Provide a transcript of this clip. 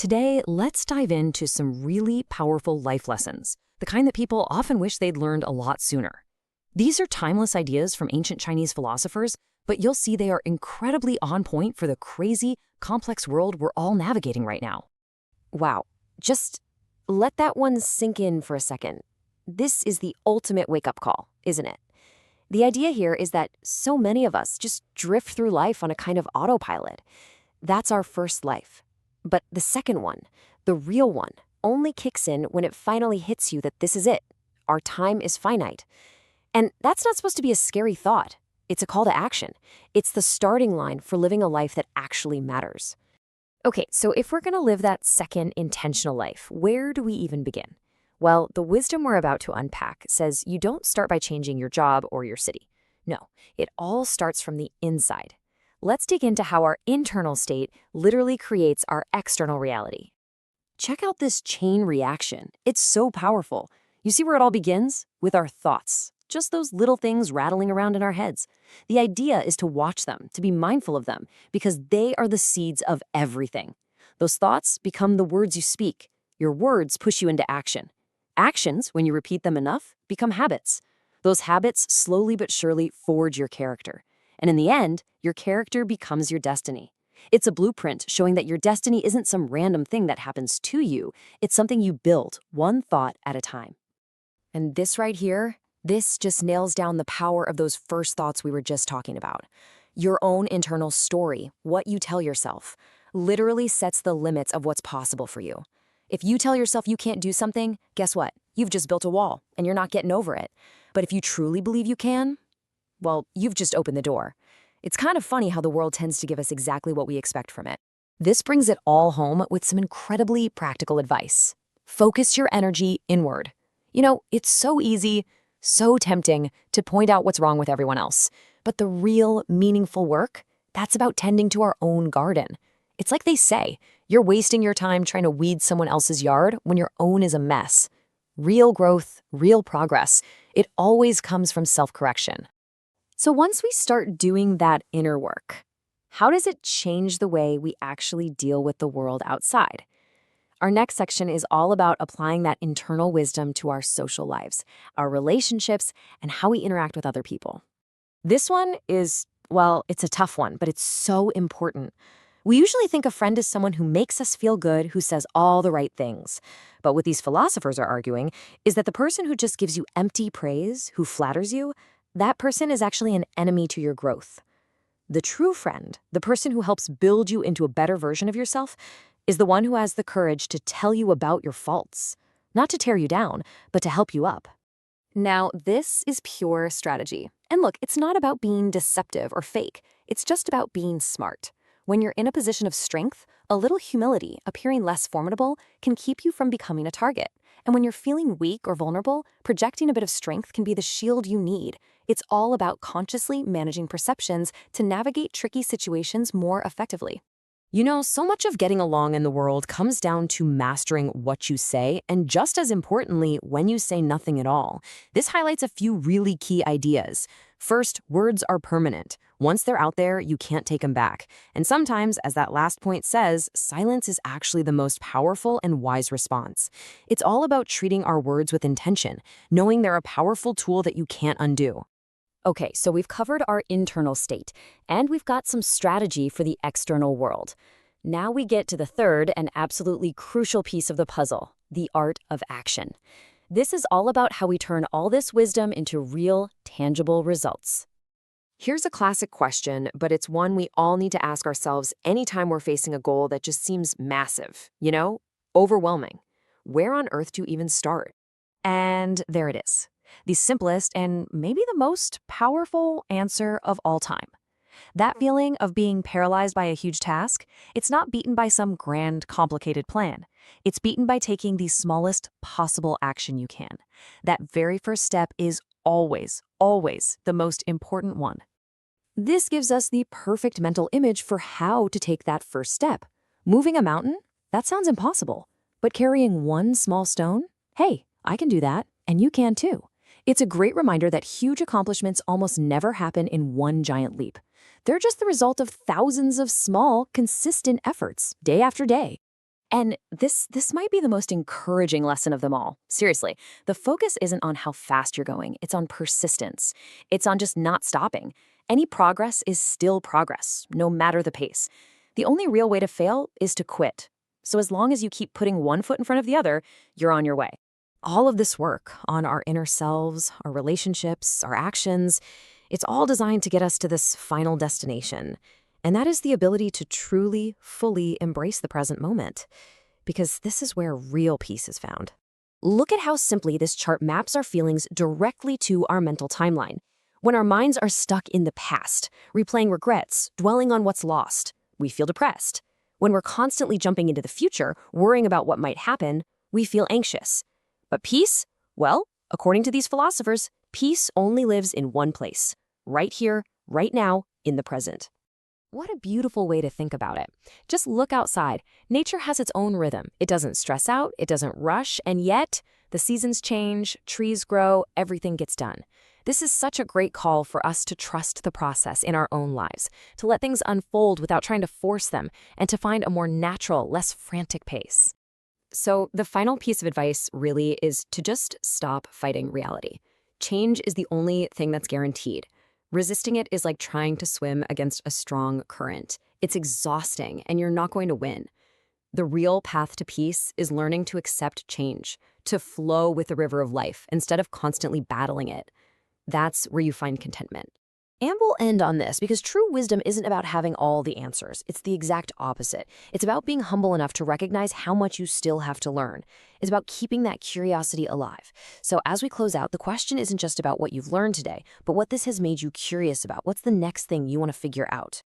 Today, let's dive into some really powerful life lessons, the kind that people often wish they'd learned a lot sooner. These are timeless ideas from ancient Chinese philosophers, but you'll see they are incredibly on point for the crazy, complex world we're all navigating right now. Wow, just let that one sink in for a second. This is the ultimate wake-up call, isn't it? The idea here is that so many of us just drift through life on a kind of autopilot. That's our first life. But the second one, the real one, only kicks in when it finally hits you that this is it. Our time is finite. And that's not supposed to be a scary thought. It's a call to action. It's the starting line for living a life that actually matters. Okay, so if we're going to live that second intentional life, where do we even begin? Well, the wisdom we're about to unpack says you don't start by changing your job or your city. No, it all starts from the inside. Let's dig into how our internal state literally creates our external reality. Check out this chain reaction. It's so powerful. You see where it all begins? With our thoughts. Just those little things rattling around in our heads. The idea is to watch them, to be mindful of them, because they are the seeds of everything. Those thoughts become the words you speak. Your words push you into action. Actions, when you repeat them enough, become habits. Those habits slowly but surely forge your character. And in the end, your character becomes your destiny. It's a blueprint showing that your destiny isn't some random thing that happens to you. It's something you build, one thought at a time. And this right here, this just nails down the power of those first thoughts we were just talking about. Your own internal story, what you tell yourself, literally sets the limits of what's possible for you. If you tell yourself you can't do something, guess what? You've just built a wall, and you're not getting over it. But if you truly believe you can, well, you've just opened the door. It's kind of funny how the world tends to give us exactly what we expect from it. This brings it all home with some incredibly practical advice. Focus your energy inward. You know, it's so easy, so tempting to point out what's wrong with everyone else. But the real, meaningful work, that's about tending to our own garden. It's like they say, you're wasting your time trying to weed someone else's yard when your own is a mess. Real growth, real progress, it always comes from self-correction. So once we start doing that inner work, how does it change the way we actually deal with the world outside? Our next section is all about applying that internal wisdom to our social lives, our relationships, and how we interact with other people. This one is, well, it's a tough one, but it's so important. We usually think a friend is someone who makes us feel good, who says all the right things. But what these philosophers are arguing is that the person who just gives you empty praise, who flatters you, that person is actually an enemy to your growth. The true friend, the person who helps build you into a better version of yourself, is the one who has the courage to tell you about your faults, not to tear you down, but to help you up. Now, this is pure strategy. And look, it's not about being deceptive or fake. It's just about being smart. When you're in a position of strength, a little humility, appearing less formidable, can keep you from becoming a target. And when you're feeling weak or vulnerable, projecting a bit of strength can be the shield you need. It's all about consciously managing perceptions to navigate tricky situations more effectively. You know, so much of getting along in the world comes down to mastering what you say, and just as importantly, when you say nothing at all. This highlights a few really key ideas. First, words are permanent. Once they're out there, you can't take them back. And sometimes, as that last point says, silence is actually the most powerful and wise response. It's all about treating our words with intention, knowing they're a powerful tool that you can't undo. Okay, so we've covered our internal state, and we've got some strategy for the external world. Now we get to the third and absolutely crucial piece of the puzzle, the art of action. This is all about how we turn all this wisdom into real, tangible results. Here's a classic question, but it's one we all need to ask ourselves anytime we're facing a goal that just seems massive, overwhelming. Where on earth do you even start? And there it is. The simplest and maybe the most powerful answer of all time. That feeling of being paralyzed by a huge task, it's not beaten by some grand, complicated plan. It's beaten by taking the smallest possible action you can. That very first step is always, always the most important one. This gives us the perfect mental image for how to take that first step. Moving a mountain? That sounds impossible. But carrying one small stone? Hey, I can do that, and you can too. It's a great reminder that huge accomplishments almost never happen in one giant leap. They're just the result of thousands of small, consistent efforts, day after day. And this might be the most encouraging lesson of them all. Seriously, the focus isn't on how fast you're going, it's on persistence. It's on just not stopping. Any progress is still progress, no matter the pace. The only real way to fail is to quit. So as long as you keep putting one foot in front of the other, you're on your way. All of this work on our inner selves, our relationships, our actions, it's all designed to get us to this final destination. And that is the ability to truly, fully embrace the present moment. Because this is where real peace is found. Look at how simply this chart maps our feelings directly to our mental timeline. When our minds are stuck in the past, replaying regrets, dwelling on what's lost, we feel depressed. When we're constantly jumping into the future, worrying about what might happen, we feel anxious. But peace? Well, according to these philosophers, peace only lives in one place. Right here, right now, in the present. What a beautiful way to think about it. Just look outside. Nature has its own rhythm. It doesn't stress out, it doesn't rush, and yet the seasons change, trees grow, everything gets done. This is such a great call for us to trust the process in our own lives, to let things unfold without trying to force them, and to find a more natural, less frantic pace. So the final piece of advice really is to just stop fighting reality. Change is the only thing that's guaranteed. Resisting it is like trying to swim against a strong current. It's exhausting, and you're not going to win. The real path to peace is learning to accept change, to flow with the river of life instead of constantly battling it. That's where you find contentment. And we'll end on this because true wisdom isn't about having all the answers. It's the exact opposite. It's about being humble enough to recognize how much you still have to learn. It's about keeping that curiosity alive. So as we close out, the question isn't just about what you've learned today, but what this has made you curious about. What's the next thing you want to figure out?